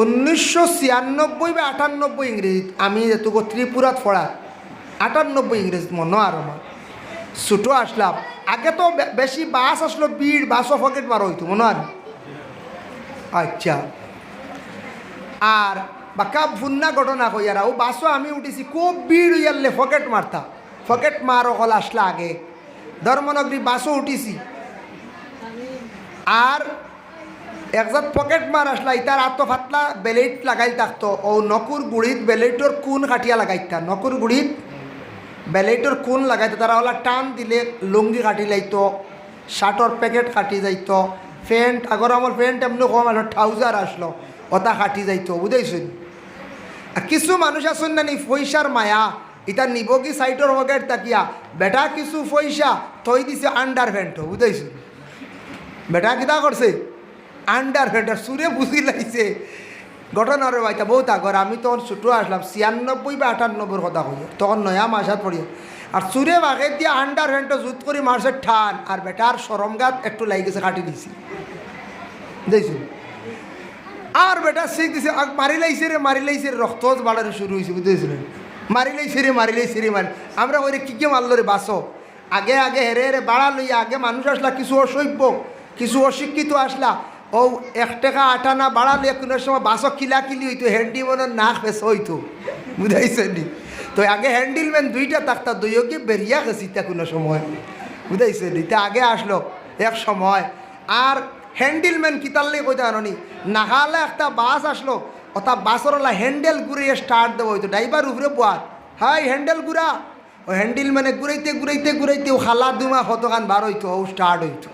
A: 1996 বা 98 ইংরেজিত, আমি যেটুকু ত্রিপুরাত পড়া 98 ইংরেজিত মনে আর আমার ছোটো আসলাম। আগে তো বেশি বাস আসলো, বিড় বাসও পকেট মারা হইতো মনে আর। আচ্ছা, আর বাকা ফুন্না ঘটনা কইয়ারা ও বাসও আমি উঠেছি, খুব ভিড় হইয়ারলে পকেট মারতা, পকেট মার হল আসলা আগে ধর্মনগরী বাসও উঠিছি। আর একজাত পকেট মার আসলা, ইতার আত্ম ফাতলা বেলেট লাগাই থাকতো, ও নকুর গুড়িত বেলেটর কোন কাটিয়া লাগাইতা, নকুর গুড়িত বেলেটর কোন লাগাইতো, তারা ওলা টান দিলে লুঙ্গি কাটি লাইতো, শার্টর প্যাকেট কাটি যাইতো, প্যান্ট আগর আমার প্যান্ট এমনি কম আসলো, ট্রাউজার আসলো ওটা কাটি যাইতো, বুঝাইছেন। কিছু মানুষ আসুন না নি পয়সার মায়া, ইটা নিব কি সাইটর পকেট তাকিয়া বেটা কিছু পয়সা থই দিছে আন্ডার প্যান্টও, বুঝাইছেন। বেটা কিতা করছে আন্ডার প্যান্টার সুরে বুঝি লাগছে ঘটনার বাইতা বহুত আগর। আমি তখন ছোটো আসলাম 96 বা 98 কথা কই, তখন নয়া মাসাত পড়িয়া। আর সুরে বাঘে দিয়ে আন্ডার প্যান্টও জুত করে মারছে ঠান, আর বেটার সরমগাত একটু লাগি গেছে, কাটি দিছি, বুঝাইছেন। আর বেটা শিখ দিছে, মারি লাইছে রে রক্ত বাড়ানো শুরু হয়েছে, বুঝতেছিলেন। মারি লাইছে রে মারি। আমরা ওই কি মারলো রে বাসো, আগে হেরে বাড়া লইয়া আগে মানুষ আসলা, কিছু অসভ্য কিছু অশিক্ষিত আসলা, ও 1 টাকা 8 আনা বাড়া লইয়া কোনো সময় বাসো কিলাকিলি হইতো, হ্যান্ডিম্যানের নাক পেছ হইতো, বুঝাইছেন নি। তো আগে হ্যান্ডিলম্যান 2টা থাকতা, দুইও কি বেরিয়া গেছি তা কোনো সময়, বুঝাইছেন নি। তা আগে আসলো এক সময়। আর হ্যান্ডেলম্যান কিতারলে কইতে আনি নাখালে একটা বাস আসলো, ওটা বাসর হ্যান্ডেল ঘুরিয়ে স্টার্ট দেবো হইতো, ড্রাইভার উপরে পোয়ার হাই হ্যান্ডেল ঘুরা, ও হ্যান্ডেল মানে ঘুরাইতে ও খালা দুমা কতখান বার হইতো, ও স্টার্ট হইতো।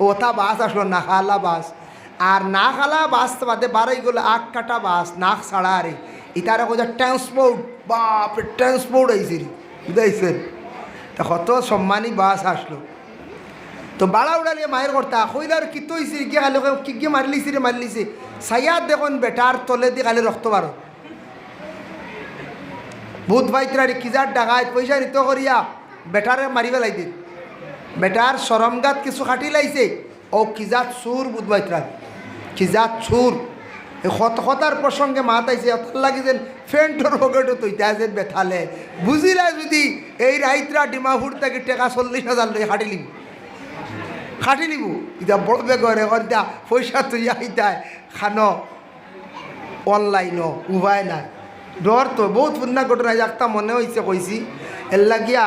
A: ওটা বাস আসলো নাখালা বাস। আর না খালা বাস বাদে বাড়াই গেলো 8 কাটা বাস, নাক ছাড়া আরে ইতারা কোথায় ট্রান্সপোর্ট, বাপ ট্রান্সপোর্ট হয়েছে রে, বুঝাইছেন। তা কত সম্মানী বাস আসলো। তো বাড়া উড়ালিয়ে মায়ের কর্তা কইলে আর কিতো হয়েছে গিয়ে খালি কি মারলিছে সাইয়াদ দেখুন বেটার তলে দিয়ে খালি রক্ত বারো। ভূত ভাইতরারি কিজার ডাকায় পয়সা নিত করিয়া বেটারে মারি পেলাই দিন, বেটার সরমগাত কিছু খাটি লাইছে, ও কিজাত সুর ভূত ভাইতরারি কিজাত সুর। হতার প্রসঙ্গে মাত আইছে, অতার লাগি যেন ফ্যান্টর পকেটও তৈতে আছে বেথালে, বুঝিলা যদি এই রাইতরা ডিমাপুর থেকে টাকা 40,000 লই খাটি নিব ইটা বড় বেগরে অর্ধা পয়সা তুই আইতায় খানো অনলাইনও উপায় নাই ডর। তো বহুত পুণ্য ঘটনা একটা মনে হয়েছে কইছি এর লাগিয়া,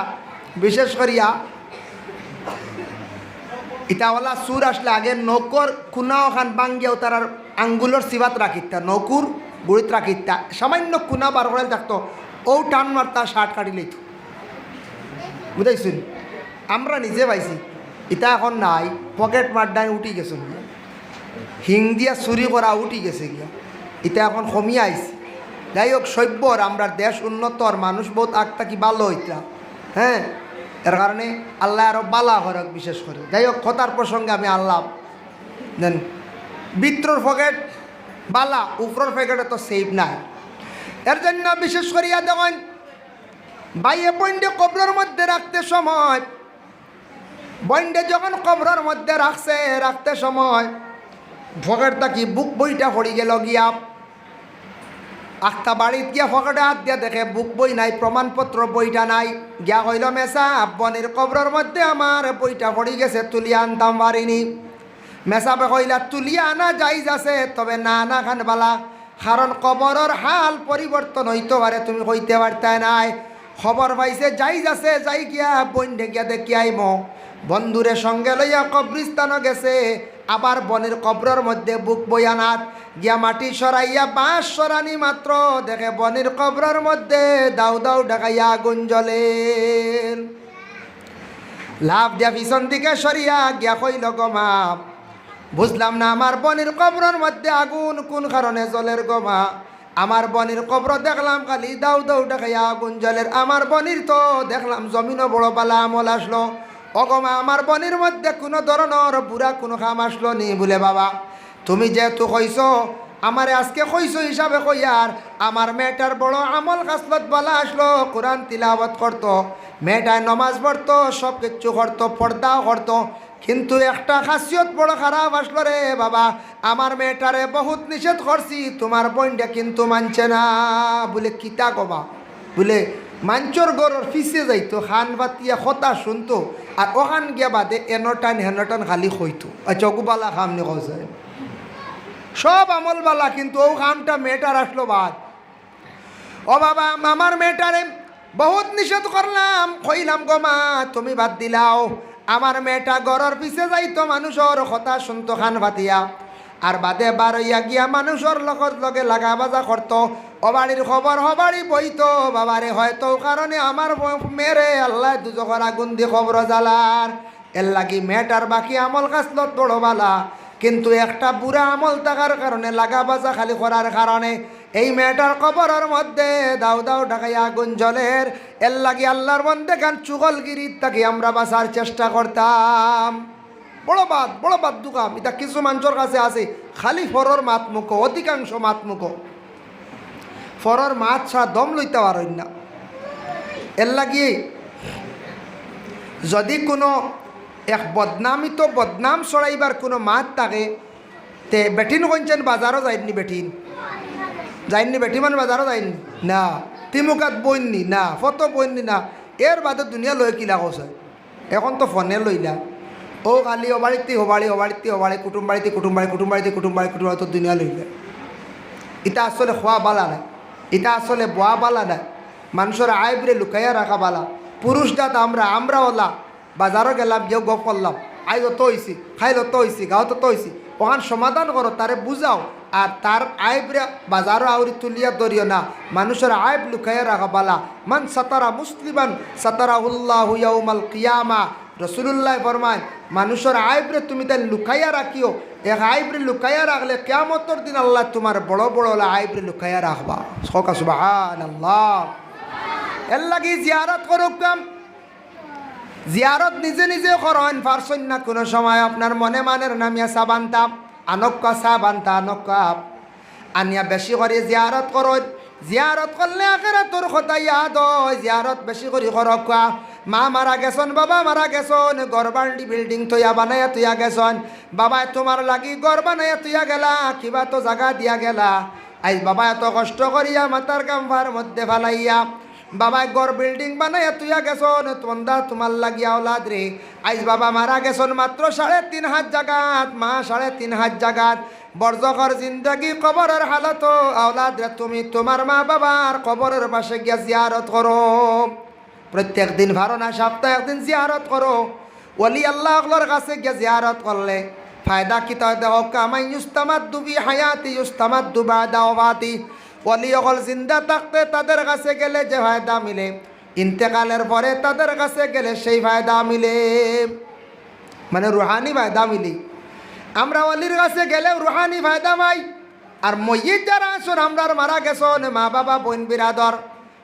A: বিশেষ করিয়া ইটাওয়ালা সুর আসলে আগে নৌকর কুনাও খান বাঙ্গিয়াও তার আঙ্গুলের সিবাত রাখিতা, নৌকুর গুড়িত রাখিতা, সামান্য কুনা বার করে থাকতো, ও টান মারতা শার্ট কাটি লইত, বুঝাইছেন। আমরা নিজে পাইছি, ইটা এখন নাই, পকেট মারডাই উঠি গেছে, হিং দিয়া চুরি করা উঠি গেছে গিয়া, ইটা এখন কমিয়ে আইছে। যাই হোক সভ্যর আমরা দেশ উন্নতর মানুষ বহুত আগটা কি ভালো হইতা, হ্যাঁ এর কারণে আল্লাহ আরও বালা করক বিশেষ করে। যাই হোক, কথার প্রসঙ্গে আমি আল্লাহ দেন ভিতরের পকেট বালা, উপরের পকেটে তো সেফ নাই। এর জন্য বিশেষ করিয়া দেখেন বাইয়ে বন্ডে কবরের মধ্যে রাখতে সময়, বন্ডে যখন কবরের মধ্যে রাখতে সময় পকেট থাকি বুক বইটা পড়ি গেল গিয়া, আখতা বাড়িত গিয়া পকেটে হাত দিয়া দেখে বুক বই নাই, প্রমাণপত্র বইটা নাই। গিয়া কইল মেসা বনের কবরের মধ্যে আমার বইটা পড়ি গেছে, তুলিয়া আনতাম পারিনি। মেসাবে কইলা তুলিয়া আনা যাইজ আছে, তবে না আনা খান বালা, কারণ কবরের হাল পরিবর্তন হইতে পারে, তুমি কইতে পারতাই নাই। খবর পাইছে যাইজ আছে, যাই গিয়া বন্ডে গিয়া দেখি আইম। বন্ধুরে সঙ্গে লইয়া কবরিস্তানও গেছে, আবার বনের কবরের মধ্যে বুক বইয়ানাত গিয়া মাটি সরাইয়া বাঁশ সরানি মাত্র দেখে বনের কবরের মধ্যে দাউ দাউ ডাকাইয়া আগুন জ্বলে। লাভ দিয়া পিছন দিকে সরিয়া গিয়া কইল গমা, বুঝলাম না আমার বনের কবরের মধ্যে আগুন কোন কারণে জ্বলের গমা। আমার বনির কবর দেখলাম খালি দাউ দাউ ডাকাইয়া আগুন জ্বলের, আমার বনির তো দেখলাম জমিনও বড় বালা আমল আসলো। অগমা আমার বনির মধ্যে কোনো ধরনের বুড়া কোনো কাম আসলো নি? বলে বাবা তুমি যেহেতু কইস আমারে আজকে কইছো হিসাবে কইয়ার, আমার মেয়েটার বড় আমল কাসলত বলা আসলো, কোরআন তিলাওয়াত করতো, মেয়েটায় নমাজ পড়তো, সব কিছু করতো, পর্দাও করতো, কিন্তু একটা খাসিয়ত বড় খারাপ আসলো রে বাবা, আমার মেয়েটারে বহুত নিষেধ করছি, তোমার বোনটা কিন্তু মানছে না। বলে কিতা কবা? বলে মাঞ্চর গরর ফিসে যাইতো, খান বাতিয়া কথা শুনতো, আর ওখান গিয়া বাদে এনটান হেনটান খালি হইতো। আচ্ছা ওগুবালা খাম নি কৌশল সব আমল বালা, কিন্তু ও খামটা মেয়েটার আসলো বাদ। ও বাবা আমার মেয়েটারে বহুত নিষেধ করলাম, কইলাম গো মা তুমি বাদ দিলাও। আমার মেয়েটা গরর পিছে যাইতো, মানুষের কথা শুনতো খান ভাতিয়া, আর বাদে বারইয়া গিয়া মানুষের লগে লাগা বাজা করতো, অবাড়ির খবর হবাড়ি বইতো। বাবারে হয়তো কারণে আমার মেরে আল্লাহ দুজখর আগুন দিয়ে খবর জ্বালার। এর লাগি মেয়েটার বাকি আমল কাসলত বড় বালা, কিন্তু একটা বুড়া আমল থাকার কারণে লাগা বাজা খালি করার কারণে এই মেয়েটার কবরের মধ্যে দাউ দাউ ঢাকাইয়া আগুন জ্বলের। এর লাগি আল্লাহর বন্দে গান চুগলগিরির তাকে আমরা বাঁচার চেষ্টা করতাম। বড় বাদ দুকাম এটা কিছু মানুষের কাছে আছে, খালি ফরর মাত মুখ, অধিকাংশ মাত মুখ, ফরর মাত ছাড়া দম লইতে পারেন না। এর লাগি যদি কোনো এক বদনামিত বদনাম ছড়াইবার কোনো মাত থাকে, তে বেঠিন কইছেন বাজারও যাইনি, বেঠিন যাইনি, বেঠি মানে বাজারও যাইনি না, তিমুকাত বইননি না, ফটো বইননি না, এর বাদে দুনিয়া লই কিলা কৌশল। এখন তো ফোনে লইলা, ও খালি অবাড়িতে হবাড়ি, কুটুম বাড়িতে তো দুনিয়া লইলা। এটা আসলে খোয়া বালা নাই, এটা আসলে বোয়া বালা নাই, মানুষের আইবরে লুকাইয়া রাখা বালা। পুরুষ জাত আমরা ওলা বাজারও গেলাম, কেউ গপ করলাম, আইলো তো হইছি, খাইলো তো হইছি, গাও তো হইছি, ওখান সমাধান করো, তারে বুঝাও, আর তার আইবরে বাজারও আউরি তুলিয়া ধরিও না। মানুষের আইব লুকাইয়া রাখা বালা। মান সাতারা মুসলিমান সাতারাহুল্লাহু ইয়াউমাল কিয়ামা, রসুলুল্লাহ ফরমান মানুষের আইবরে তুমি তাই লুকাইয়া রাখিও, এক আইবরে লুকাইয়া রাখলে কিয়ামতের দিন আল্লাহ তোমার বড় বড় আইবরে লুকাইয়া রাখবা। সকা সুবহানাল্লাহ। এর লাগি জিয়ারত করুকাম, জিয়ারত নিজে নিজে করেন পারছেন না, কোনো সময় আপনার মনে মানের নামিয়া সাবানতা আনক্কা সাবানতা আনক্কা আনিয়া বেশি করে জিয়ারত করেন। জিয়ারত করলে আখিরাতের কথা ইয়াদ হয়, জিয়ারত বেশি করে করকা। মা মারা গেছন, বাবা মারা গেছন, ঘর বাড়ি বিল্ডিং তৈয়া বানাইয়া তুইয়া গেছন, বাবা তোমার লাগি ঘর বানাইয়া তুইয়া গেলা, কিবা তো জায়গা দিয়া গেলা। আজ বাবা এত কষ্ট করিয়া মাতার কাম্পার মধ্যে ফালাইয়া বাবাই ঘর বিল্ডিং বানাইয়া তুইয়া গেছন, তন্দা তোমার লাগিয়া ওলাদ রে। আজ বাবা মারা গেছন মাত্র 3.5 জাগাত, মা 3.5 জাগাত, বর্জকর জিন্দগি কবরের হালত। আওলাদ রে তুমি তোমার মা বাবার কবরের পাশে গিয়া জিয়ারত করো, প্রত্যেক দিন ভালো না, সপ্তাহে একদিন জিয়ারত করো। ওলি আল্লাহর কাছে গিয়া জিয়ারত করলে ফায়দা কি তাই দেখ, কামাই ইউস্তামাদ্দু বি হায়াতি ইউস্তামাদ্দু বাদা ওয়াফাতি। ওলি অকল জিন্দা থাকতে তাদের কাছে গেলে যে ফায়দা মিলে, ইন্তেকালের পরে তাদের কাছে গেলে সেই ফায়দা মিলে, মানে রুহানি ফায়দা মিলি। আমরা ওলির কাছে গেলে রুহানি ফায়দা পাই। আর মইয়িত যারা আসুন, আমরার মারা গেছন মা বাবা বোন বিরাদর,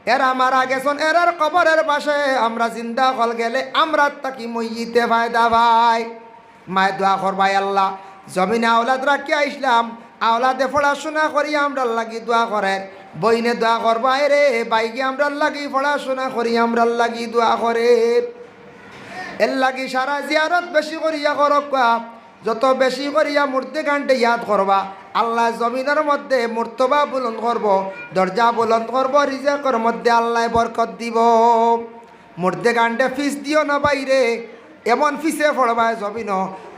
A: এরা মারা গেছেন, এরার কবরের পাশে আমরা জিন্দা হল গেলে আমরা তাকি মইতে ফায়দা ভাই। মায় দোয়া করবাই আল্লাহ জমিনে আওলাদ রাখি আইসলাম, আওলাদে পড়াশোনা করি আমরা লাগি দোয়া করে, বইনে দোয়া করবাই রে বাইকে আমরা লাগি পড়াশোনা করি আমরা লাগি দোয়া করে। এর লাগি সারা জিয়ারত বেশি করিয়া করক, যত বেশি করিয়া মূর্তি গানটে ইয়াদ করবা আল্লাহ জমিনের মধ্যে মর্তবা বুলন্দ করব, দরজা বুলন্দ করব, রিজেকের মধ্যে আল্লাহ বরকত দিব। মূর্তি গানটে ফিস দিও না বাইরে, এমন ফিসে পড়বা জমিন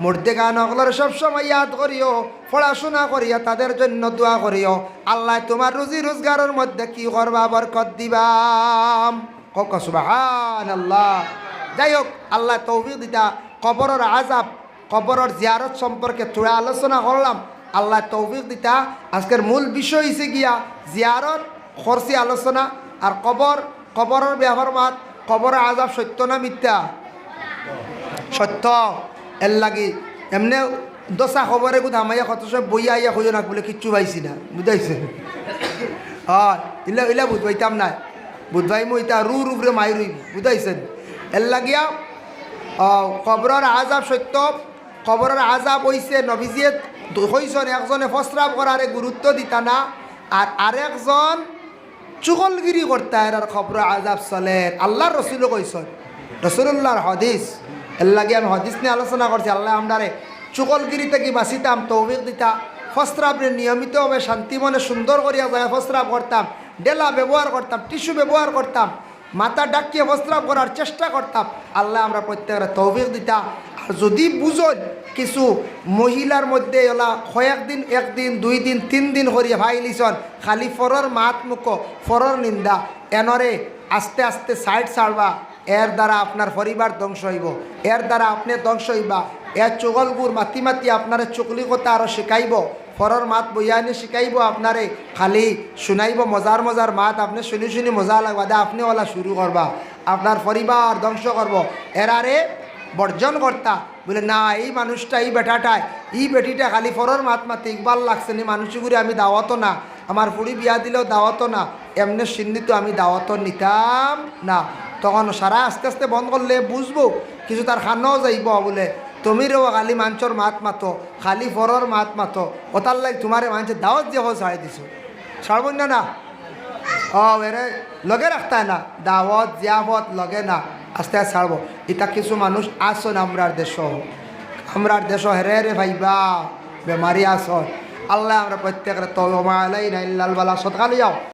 A: মূর্তি গান অগলর সবসময় ইয়াদ করিও, পড়াশোনা করিয়া তাদের জন্য দোয়া করিও, আল্লাহ তোমার রুজি রোজগারের মধ্যে কি করবা বরকত দিবাম। কক সুবহানাল্লাহ। যাই হোক, আল্লাহ তৌফিক দিতা। কবরের আযাব, কবরের জিয়ারত সম্পর্কে থোড়া আলোচনা করলাম, আল্লাহ তৌফিক দিতা। আজকের মূল বিষয় হয়েছে গিয়া জিয়ারত খরচি আলোচনা আর কবরের ব্যবহার মাত। কবরের আযাব সত্য না মিথ্যা? সত্য। এর লাগি এমনি দশা খবরে কোথা আমাইয়া কত সব বইয়া আইয়া খুঁজো না বলে কিচ্ছু পাইছি না, বুঝাইছে? হয় ইলা বুঝবাইতাম না, বুধবাই মই ইতা রুফরে মাই রুই, বুঝাইছেন? এর লাগিয়া কবরের আযাব সত্য। কবরের আযাব হইছে নবীজিয়ে হইছেন একজনে প্রস্রাব করারে গুরুত্ব দিতা না, আর আরেকজন চুগলগিরি করতে আর খবরের আযাব চলে। আল্লাহর রসুলও কইছেন, রসুল্লাহর হদিস। এর লাগে আমি হদিস নিয়ে আলোচনা করছি। আল্লাহ আমরারে চুগলগিরি থেকে বাঁচিতাম, তৌফিক দিতা। প্রস্রাবরে নিয়মিতভাবে শান্তি মনে সুন্দর করিয়া যায় প্রস্রাব করতাম, ডেলা ব্যবহার করতাম, টিস্যু ব্যবহার করতাম, মাথা ডাকিয়ে প্রস্রাব করার চেষ্টা করতাম। আল্লাহ আমরা প্রত্যেকের তৌফিক দিতা। আর যদি বুঝন কিছু মহিলার মধ্যে ওলা কয়েকদিন, একদিন, 2 দিন, 3 দিন করিয়া ভাই লিছন খালি ফরর মাত মুখ, ফরর নিন্দা, এনরে আস্তে আস্তে সাইড ছাড়বা। এর দ্বারা আপনার পরিবার ধ্বংস হইব, এর দ্বারা আপনি ধ্বংস হইবা। এর চগলগুর মাতি মাতি আপনারে চকলি কথা আরও শিখাইব, ফরর মাত বইয়ানি শিখাইব, আপনারে খালি শুনাইব মজার মজার মাত, আপনি শুনি শুনি মজা লাগবা দে, আপনি ওলা শুরু করবা, আপনার পরিবার ধ্বংস করব। এরারে বর্জন করতা বলে না, এই মানুষটা, এই বেটাটায়, এই বেটিটা খালি ফরর মাত মাতি ইকবাল লাগছে নি, মানুষগুলি আমি দাওয়াতো না, আমার ফুড়ি বিয়া দিলেও দাওয়াতো না, এমনি সিন্নিত আমি দাওয়াতো নিতাম না। তখন সারা আস্তে আস্তে বন্ধ করলে বুঝবো কিছু তার খানাও যাইব বলে তুমিরও খালি মাঞ্চর মাত মাতো, খালি ফরর মাত মাতো, ওতার লাগে তোমারে মানুষের দাওয়াত যে ছাড়ি দিছো, ছাড়ব না না? এরে লগে রাখতে না, দাওয়াত জিয়াফত লগে না, আস্তে আস্তে ছাড়বো। এটা কিছু মানুষ আসন আমরার দেশ হেরে রে ভাইবা বেমারি আসন। আল্লাহ আমরা প্রত্যেকের তওবা আলাইনা ইল্লাল বালা। সদকা লইয়াও।